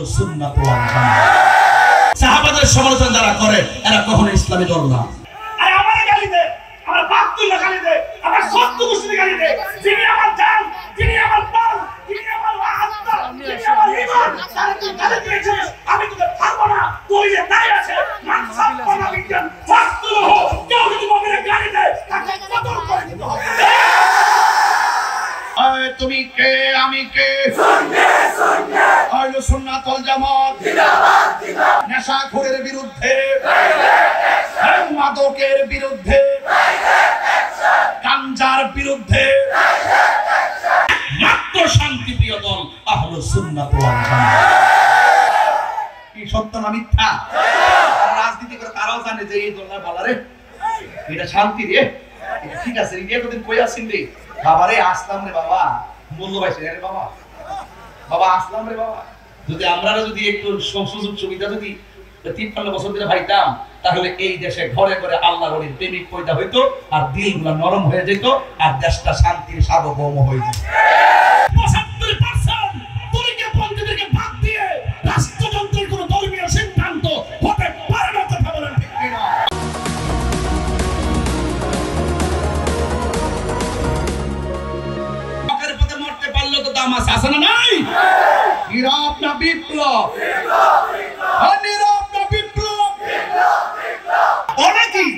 আহলুস সুন্নাত ওয়াল জামাত। সাহাবাদের সমালোচনা যারা করে এরা কখনো ইসলামী দল না। আরে আমার গালি দে, আমার বাপতুল্লাহ গালি দে, আমার সত্য গোষ্ঠী গালি দে, যিনি আমার জান, যিনি আমার প্রাণ, যিনি আমার আত্মা, যিনি আমার ঈমান, তারে তুই গালি দিয়েছিস, আমি তোকে ছাড়বো না। দলিলে তাই আছে, মান সাব্বানা বিজ্ঞান ফাকতুলহু, কেউ যদি মুমিনে গালি দেয় তাকে কতল করে দিতে হবে। তুমি কে আমি কে? আহলুস সুন্নাত ওয়াল জামাত। নেশাখোরের বিরুদ্ধে, মাদকের বিরুদ্ধে, গাঞ্জার বিরুদ্ধে মাত্র শান্তিপ্রিয় দল আহলুস সুন্নাত ওয়াল জামাত। কি সত্য না মিথ্যা? রাজনীতি করে তারাও জানে যে এই দলটা ভালো, এটা শান্তি রে, ঠিক আছে। এতদিন কই আসিন রে বাবা রে, আসলাম রে বাবা, মূল্য পাইছে রে বাবা, বাবা আসলাম রে বাবা। যদি আমরা যদি একটু সুযোগ সুবিধা যদি 53 বছর ধরে ভাইতাম, তাহলে এই দেশে ঘরে ঘরে আল্লাহর ওলির প্রেমিক পয়দা হইতো, আর দিলগুলো নরম হয়ে যেত, আর দেশটা শান্তির সার্বভৌম হয়ে যেত। 75% তরিকাপন্থীদেরকে বাদ দিয়ে রাষ্ট্রযন্ত্রের কোনো ধর্মীয় সিদ্ধান্ত হতে পারে না, কথা বলেন ঠিক কিনা? আছে না নাই? নীরব না বিপ্লব? নীরব না বিপ্লব? অনেকেই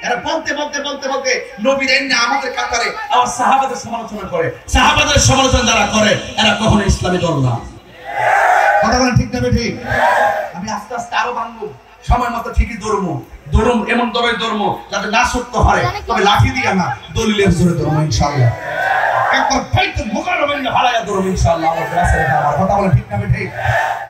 এরা বলতে বলতে বলতে বলতে নবীর এনে আমাদের কাতারে আবার সাহাবাদের সমালোচনা করে। সাহাবাদের সমালোচনা যারা করে এরা কখনো ইসলামী দল না। কথা বলেন ঠিক না ঠিক? আমি আস্তে আস্তে আরো বাংলো, সময় মতো ঠিকই ধর্ম এমন ধর্ম যাতে না সত্য হয়, তবে লাঠি দিয়া না, দলিলের জোরে ধর্ম ইনশাআল্লাহ। একবার ফাইতে মুকাররমে হারায়া ধরুন ইনশাআল্লাহ। আমার কথা বলে ঠিক না ঠিক?